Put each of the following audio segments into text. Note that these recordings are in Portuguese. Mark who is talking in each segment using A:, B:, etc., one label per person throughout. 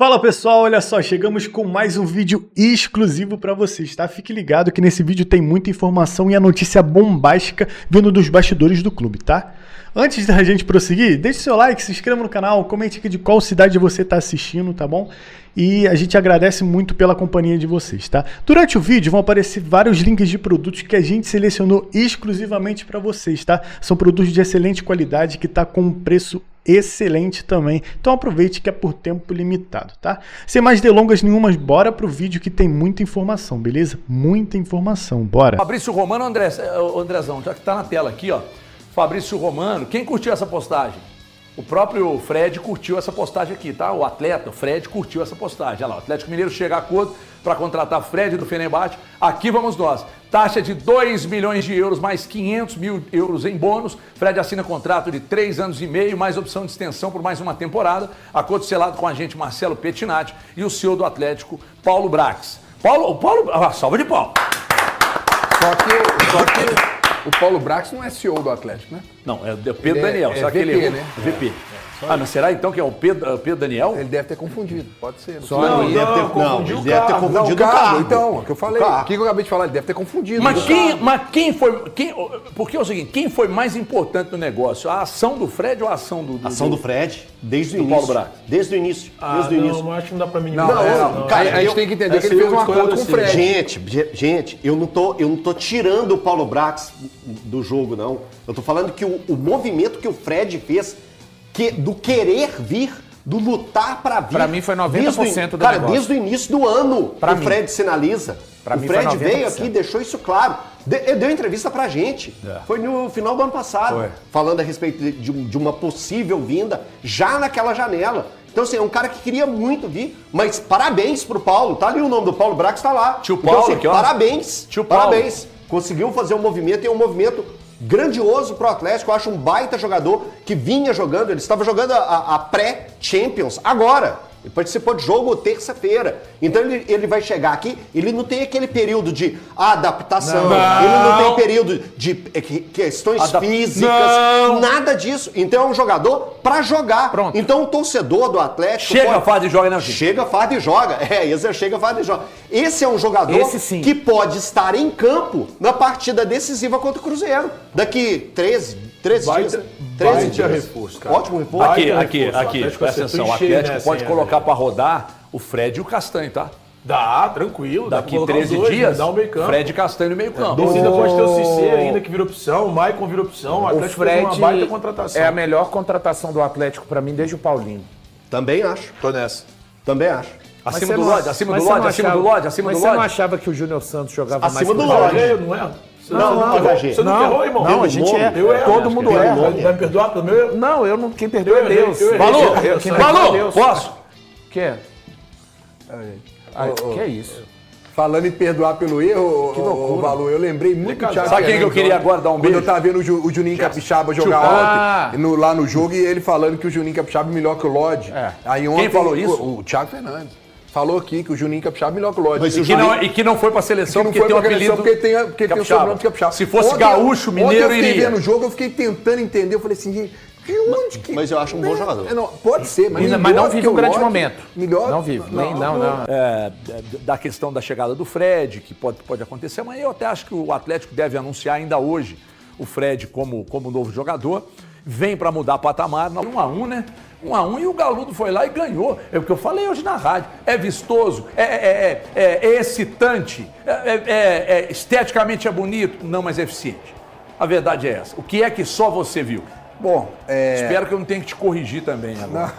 A: Fala pessoal, olha só, chegamos com mais um vídeo exclusivo para vocês, tá? Fique ligado que nesse vídeo tem muita informação e a notícia bombástica vindo dos bastidores do clube, tá? Antes da gente prosseguir, deixe seu like, se inscreva no canal, comente aqui de qual cidade você está assistindo, tá bom? E a gente agradece muito pela companhia de vocês, tá? Durante o vídeo vão aparecer vários links de produtos que a gente selecionou exclusivamente para vocês, tá? São produtos de excelente qualidade que tá com um preço excelente também, então aproveite que é por tempo limitado, tá? Sem mais delongas nenhumas, bora pro vídeo que tem muita informação, beleza? Muita informação, bora!
B: Fabrício Romano, Andrezão, já que tá na tela aqui, ó. Fabrício Romano, quem curtiu essa postagem? O próprio Fred curtiu essa postagem aqui, tá? O atleta, o Fred, curtiu essa postagem. Olha lá, o Atlético Mineiro chega a acordo para contratar Fred do Fenerbahçe. Aqui vamos nós. Taxa de 2 milhões de euros mais 500 mil euros em bônus. Fred assina contrato de 3 anos e meio, mais opção de extensão por mais uma temporada. Acordo selado com a agente Marcelo Pettinati e o CEO do Atlético, Paulo Brax. Salva de pau!
C: Só que o Paulo Brax não é CEO do Atlético, né?
B: Não, é o Pedro Daniel. Será
C: VP,
B: que ele é
C: né?
B: VP. Mas será então que é o Pedro Daniel?
C: Ele deve ter confundido, pode ser.
A: Ele deve ter confundido o cargo.
C: Então, é o que eu falei. O que eu acabei de falar? Ele deve ter confundido.
B: Mas quem foi... Porque é o seguinte, quem foi mais importante no negócio? A ação do Fred ou a ação do...
D: A ação do Fred, desde o
B: do
D: início.
B: Paulo Brax.
D: Desde o início.
E: Não, acho que não dá pra mim.
D: Cara,
C: a gente tem que entender que ele fez um acordo com o Fred.
D: Gente, eu não tô tirando o Paulo Brax do jogo, não. Eu tô falando que o movimento que o Fred fez, do querer vir, do lutar pra vir.
F: Pra mim foi 90% do
D: Cara,
F: negócio.
D: desde o início do ano o Fred sinaliza.
F: Pra
D: o
F: mim
D: Fred
F: foi 90%.
D: veio aqui e deixou isso claro. Ele deu entrevista pra gente. Foi no final do ano passado. Falando a respeito de uma possível vinda já naquela janela. Então, assim, é um cara que queria muito vir, mas parabéns pro Paulo. Tá ali o nome do Paulo Brax, tá lá.
B: Tio Paulo,
D: então, assim,
B: aqui, ó.
D: parabéns.
B: Tio Paulo.
D: Parabéns. Conseguiu fazer um movimento e é um movimento grandioso pro Atlético. Eu acho um baita jogador que vinha jogando. Ele estava jogando a pré-Champions agora. Ele participou de jogo terça-feira. Então ele vai chegar aqui, ele não tem aquele período de adaptação, ele não tem período de questões físicas, nada disso. Então é um jogador pra jogar.
F: Pronto.
D: Então o torcedor do Atlético...
B: Chega, farda e joga, né, gente?
D: Chega, farda e joga. Esse é chega, farda e joga. Esse é um jogador que pode estar em campo na partida decisiva contra o Cruzeiro. Daqui 13 dias. 13 dias.
E: Reforço, cara.
D: Ótimo reforço.
B: Aqui, presta atenção. O Atlético pode colocar pra rodar o Fred e o Castanho, tá?
E: Dá, tranquilo.
B: Daqui
E: dá pra colocar
B: 13
E: os dois,
B: dias,
E: dá um meio campo.
B: Fred e Castanho no meio campo.
E: Depois ainda pode ter o Cissé ainda que vira opção, o Maicon vira opção, o
F: O
E: Atlético fez uma
F: Fred
E: baita contratação.
F: é a melhor contratação do Atlético pra mim desde o Paulinho.
D: Também acho.
C: Tô nessa.
D: Também acho.
B: Acima do Lodge, acima do Lodge, acima do Lodge, acima do
F: Mas você não
B: Lodge.
F: achava que o Júnior Santos jogava
D: Acima
F: mais
D: do
F: que o
D: Lodge.
F: Paulinho?
E: Não é?
D: Não, HG.
E: Você não errou, irmão?
F: Não, a gente é.
E: Eu erro.
F: Todo mundo
E: Pelo
F: erra.
E: nome. Vai me perdoar pelo meu erro?
F: Não, eu não. Quem perdeu é Deus.
E: eu errei.
B: Falou!
F: Quem perdeu é
B: Falou!
F: Deus.
B: Posso?
F: Que? Que é isso?
C: Falando em perdoar pelo erro, o Valor, eu lembrei muito do Thiago
B: Sabe quem que eu
C: Fernandes
B: queria
C: ontem,
B: agora dar um
C: quando
B: beijo?
C: eu tava vendo o Juninho Capixaba jogar ontem, lá no jogo, e ele falando que o Juninho Capixaba é melhor que o Lodge. Aí ontem,
B: Quem falou isso?
C: O Thiago Fernandes. Falou aqui que o Juninho Capixaba é melhor que o Lodge.
D: Mas
B: E que não foi pra seleção
C: não
B: porque
C: foi
B: tem um
C: pra seleção
B: apelido
C: porque tem o sobrenome de Capixaba.
B: Se fosse
C: Ontem-
B: gaúcho, mineiro,
C: ontem eu fiquei
B: iria.
C: vendo o jogo, eu fiquei tentando entender, eu falei assim, gente, de onde que...
D: Mas eu acho um bom jogador.
C: Pode ser, mas
F: Mas
C: melhor
F: não vive
C: que o
F: um grande
C: Lodge,
F: momento.
C: Melhor...
F: Não vive. Não.
B: Da questão da chegada do Fred, que pode acontecer, mas eu até acho que o Atlético deve anunciar ainda hoje o Fred como novo jogador. Vem para mudar patamar, 1-1, né? 1-1 e o Galudo foi lá e ganhou. É o que eu falei hoje na rádio. É vistoso, é excitante, esteticamente é bonito, não, mas é eficiente. A verdade é essa. O que é que só você viu?
C: Bom,
B: Espero que eu não tenha que te corrigir também agora.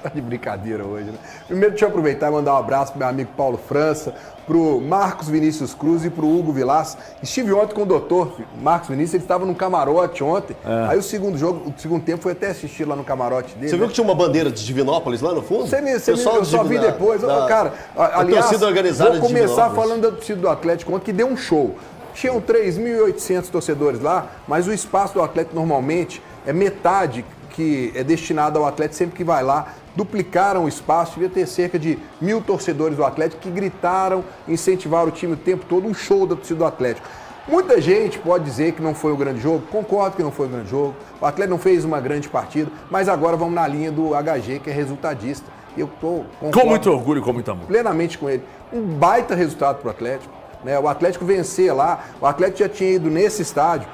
C: Tá de brincadeira hoje, né? Primeiro, deixa eu aproveitar e mandar um abraço pro meu amigo Paulo França, pro Marcos Vinícius Cruz e pro Hugo Vilas. Estive ontem com o doutor Marcos Vinícius, ele estava no camarote ontem. Aí o segundo tempo foi até assistir lá no camarote dele.
D: Você viu que tinha uma bandeira de Divinópolis lá no fundo?
C: Eu só vi depois. Cara, aliás,
D: torcida organizada
C: vou
D: de
C: começar
D: Divinópolis.
C: falando da torcida do Atlético ontem, que deu um show. Tinham 3.800 torcedores lá, mas o espaço do Atlético normalmente é metade que é destinado ao Atlético sempre que vai lá. Duplicaram o espaço, devia ter cerca de 1.000 torcedores do Atlético que gritaram, incentivaram o time o tempo todo, um show da torcida do Atlético. Muita gente pode dizer que não foi um grande jogo, concordo que não foi um grande jogo, o Atlético não fez uma grande partida, mas agora vamos na linha do HG, que é resultadista. Eu tô
B: Com muito orgulho e com muito amor.
C: plenamente com ele. Um baita resultado para o Atlético. Né? O Atlético vencer lá, o Atlético já tinha ido nesse estádio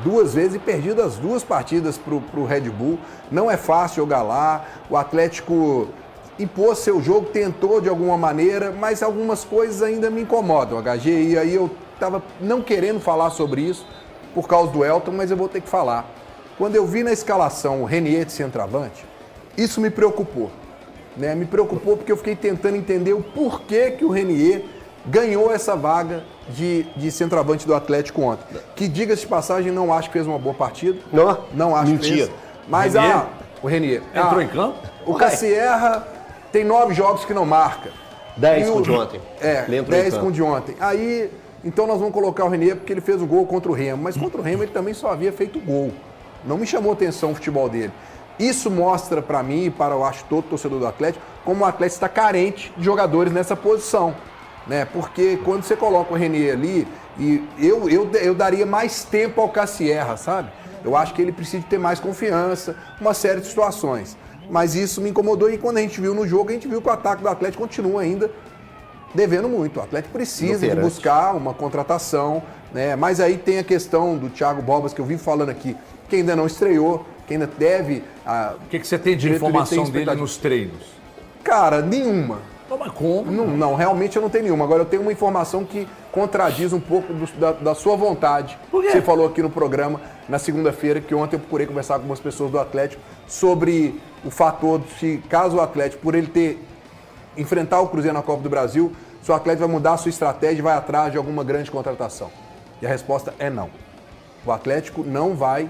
C: 2 vezes e perdido as 2 partidas para o Red Bull. Não é fácil jogar lá. O Atlético impôs seu jogo, tentou de alguma maneira, mas algumas coisas ainda me incomodam, HG, e aí eu estava não querendo falar sobre isso por causa do Elton, mas eu vou ter que falar. Quando eu vi na escalação o Renier de centroavante, isso me preocupou. Né? Me preocupou porque eu fiquei tentando entender o porquê que o Renier ganhou essa vaga de centroavante do Atlético ontem. Que, diga-se de passagem, não acho que fez uma boa partida. Não acho
D: Mentira.
C: que fez. Mas o Renier.
B: Entrou em campo?
C: O Cassierra tem 9 jogos que não marca.
D: 10
C: E
D: com o de ontem. Ele entrou em
C: 10
D: campo.
C: com o de ontem. Aí, então nós vamos colocar o Renier porque ele fez o gol contra o Remo. Mas contra o Remo ele também só havia feito gol. Não me chamou atenção o futebol dele. Isso mostra para mim e para, eu acho, todo torcedor do Atlético, como o Atlético está carente de jogadores nessa posição. Né? Porque quando você coloca o Renier ali, e eu daria mais tempo ao Cassierra, sabe? Eu acho que ele precisa ter mais confiança, uma série de situações. Mas isso me incomodou e quando a gente viu no jogo, a gente viu que o ataque do Atlético continua ainda devendo muito. O Atlético precisa de buscar uma contratação, né? Mas aí tem a questão do Thiago Borbas, que eu vim falando aqui, que ainda não estreou, que ainda deve...
B: O que você tem de informação dele nos treinos?
C: Cara, nenhuma.
B: Mas como?
C: Não, realmente eu não tenho nenhuma. Agora eu tenho uma informação que contradiz um pouco da sua vontade.
B: Por quê?
C: Você falou aqui no programa, na segunda-feira, que ontem eu procurei conversar com algumas pessoas do Atlético sobre o fator de se, caso o Atlético, por ele enfrentar o Cruzeiro na Copa do Brasil, se o Atlético vai mudar a sua estratégia e vai atrás de alguma grande contratação. E a resposta é não. O Atlético não vai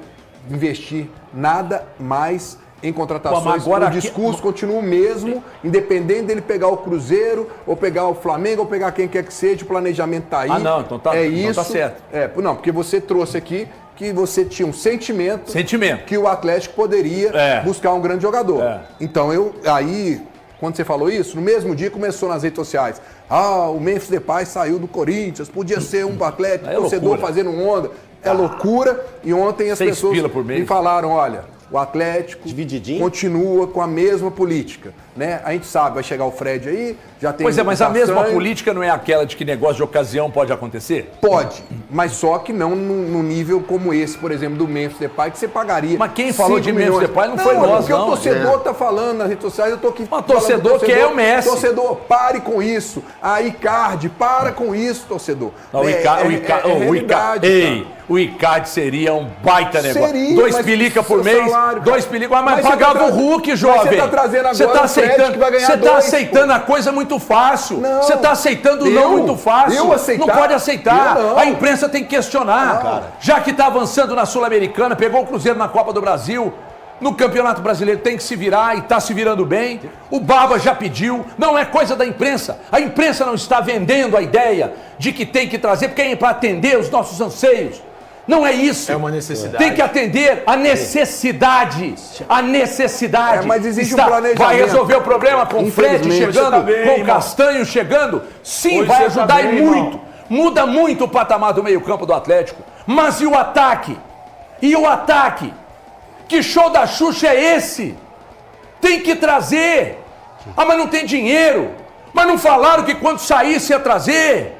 C: investir nada mais em contratações.
B: Agora
C: o discurso continua o mesmo, independente dele pegar o Cruzeiro, ou pegar o Flamengo, ou pegar quem quer que seja, o planejamento tá aí.
B: Não, então tá,
C: isso.
B: tá certo.
C: Não, porque você trouxe aqui que você tinha um sentimento que o Atlético poderia buscar um grande jogador. Então quando você falou isso, no mesmo dia começou nas redes sociais. O Memphis Depay saiu do Corinthians, podia ser um Atlético, torcedor
B: loucura.
C: fazendo onda. É loucura. E ontem as
B: 6
C: pessoas
B: pila por mês.
C: me falaram, olha, o Atlético
D: Divididinho.
C: continua com a mesma política, né? A gente sabe, vai chegar o Fred aí, já tem...
B: Pois é, mas a mesma
C: Castanho.
B: política não é aquela de que negócio de ocasião pode acontecer?
C: Pode, mas só que não no nível como esse, por exemplo, do Memphis Depay, que você pagaria.
B: Mas quem falou
C: 5
B: de Memphis
C: milhões.
B: Depay não foi nós,
C: porque
B: não.
C: o torcedor tá falando nas redes sociais, eu tô aqui...
B: Mas torcedor quer o Messi.
C: Torcedor, pare com isso. A Icardi, para com isso, torcedor.
B: Realidade, o Icardi seria um baita negócio.
C: Seria,
B: 2
C: mas
B: pilica por
C: seu
B: mês,
C: salário,
B: 2 pilica, mas
C: Mas você
B: pagava
C: tá
B: o Hulk,
C: mas
B: jovem.
C: você tá trazendo agora
B: Você tá
C: o Fred,
B: aceitando,
C: que vai ganhar
B: você tá
C: 2,
B: aceitando a coisa muito fácil.
C: Não.
B: Você tá aceitando o não muito fácil.
C: Eu aceitar?
B: Não pode aceitar.
C: Eu não.
B: A imprensa tem que questionar.
C: Não.
B: Já que tá avançando na Sul-Americana, pegou o Cruzeiro na Copa do Brasil, no Campeonato Brasileiro tem que se virar e tá se virando bem. O Barba já pediu, não é coisa da imprensa. A imprensa não está vendendo a ideia de que tem que trazer, porque é para atender os nossos anseios. Não é isso.
E: É uma necessidade.
B: Tem que atender a necessidade. A necessidade.
C: Mas existe um planejamento.
B: Vai resolver o problema com o Fred
C: Infelizmente,
B: chegando,
E: você tá bem,
B: com o
E: irmão.
B: Castanho chegando? Sim,
E: Hoje
B: vai
E: você tá
B: ajudar
E: bem,
B: e muito.
E: irmão.
B: Muda muito o patamar do meio-campo do Atlético. Mas e o ataque? E o ataque? Que show da Xuxa é esse? Tem que trazer. Mas não tem dinheiro. Mas não falaram que quando saísse ia trazer.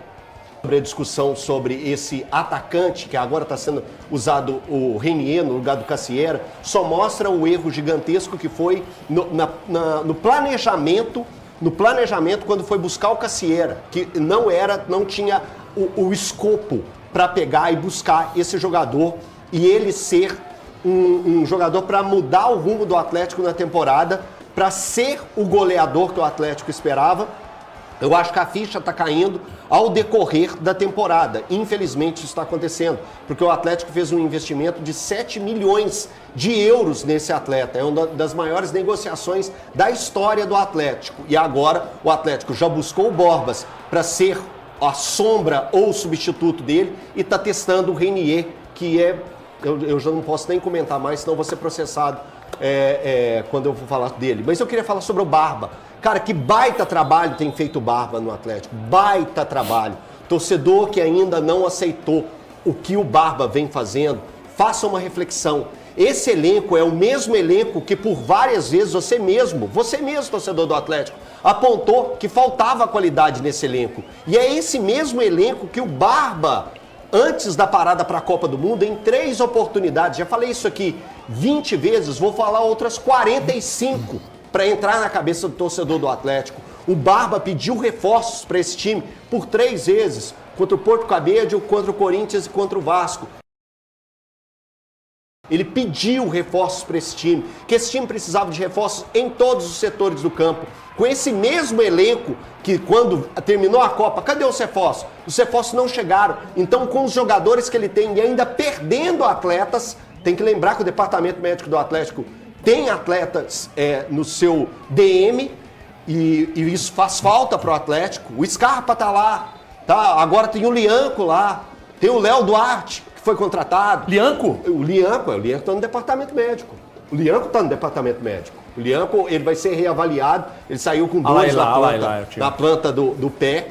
D: Sobre a discussão sobre esse atacante que agora está sendo usado, o Renier no lugar do Cassierra, só mostra o erro gigantesco que foi no planejamento quando foi buscar o Cassierra, que não tinha o escopo para pegar e buscar esse jogador e ele ser um jogador para mudar o rumo do Atlético na temporada, para ser o goleador que o Atlético esperava. Eu acho que a ficha está caindo ao decorrer da temporada. Infelizmente isso está acontecendo, porque o Atlético fez um investimento de 7 milhões de euros nesse atleta. É uma das maiores negociações da história do Atlético. E agora o Atlético já buscou o Borbas para ser a sombra ou o substituto dele e está testando o Renier, que é... Eu já não posso nem comentar mais, senão vou ser processado quando eu for falar dele. Mas eu queria falar sobre o Barba. Cara, que baita trabalho tem feito o Barba no Atlético. Baita trabalho. Torcedor que ainda não aceitou o que o Barba vem fazendo, faça uma reflexão. Esse elenco é o mesmo elenco que por várias vezes você mesmo, torcedor do Atlético, apontou que faltava qualidade nesse elenco. E é esse mesmo elenco que o Barba, antes da parada para a Copa do Mundo, em 3 oportunidades, já falei isso aqui 20 vezes, vou falar outras 45 para entrar na cabeça do torcedor do Atlético. O Barba pediu reforços para esse time por 3 vezes, contra o Porto Cabedelo, contra o Corinthians e contra o Vasco. Ele pediu reforços para esse time, que esse time precisava de reforços em todos os setores do campo. Com esse mesmo elenco que quando terminou a Copa, cadê os reforços? Os reforços não chegaram. Então, com os jogadores que ele tem e ainda perdendo atletas, tem que lembrar que o Departamento Médico do Atlético tem atletas no seu DM e isso faz falta para o Atlético. O Scarpa tá lá, tá? Agora tem o Lianco lá, tem o Léo Duarte, foi contratado.
B: Lianco?
D: O Lianco está no departamento médico. O Lianco está no departamento médico. O Lianco, ele vai ser reavaliado. Ele saiu com dores na planta do pé.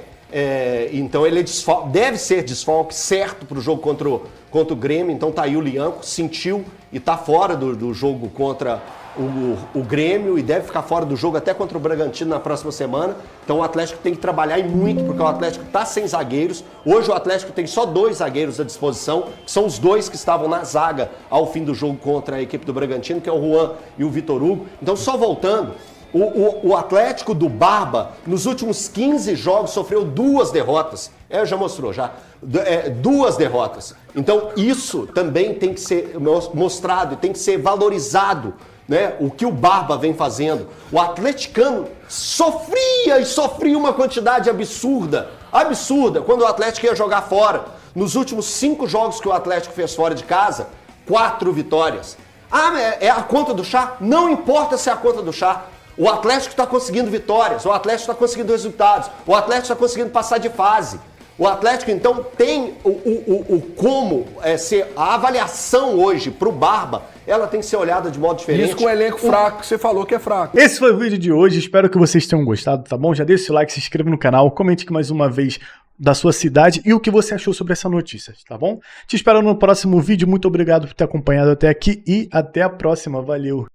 D: Então ele deve ser desfalque certo para o jogo contra o Grêmio. Então tá aí o Lianco, sentiu e tá fora do jogo contra o Grêmio e deve ficar fora do jogo até contra o Bragantino na próxima semana. Então o Atlético tem que trabalhar e muito, porque o Atlético está sem zagueiros. Hoje o Atlético tem só 2 zagueiros à disposição, que são os 2 que estavam na zaga ao fim do jogo contra a equipe do Bragantino, que é o Juan e o Vitor Hugo. Então só voltando, o Atlético do Barba, nos últimos 15 jogos, sofreu 2 derrotas. Já mostrou, já. 2 derrotas. Então isso também tem que ser mostrado e tem que ser valorizado. Né? O que o Barba vem fazendo. O atleticano sofria uma quantidade absurda quando o Atlético ia jogar fora. Nos últimos 5 jogos que o Atlético fez fora de casa, 4 vitórias. É a conta do chá? Não importa se é a conta do chá. O Atlético está conseguindo vitórias, o Atlético está conseguindo resultados, o Atlético está conseguindo passar de fase. O Atlético, então, tem como ser a avaliação hoje para o Barba, ela tem que ser olhada de modo diferente.
C: Isso com o elenco fraco, que você falou que é fraco.
A: Esse foi o vídeo de hoje, espero que vocês tenham gostado, tá bom? Já deixa o like, se inscreva no canal, comente aqui mais uma vez da sua cidade e o que você achou sobre essa notícia, tá bom? Te espero no próximo vídeo, muito obrigado por ter acompanhado até aqui e até a próxima, valeu!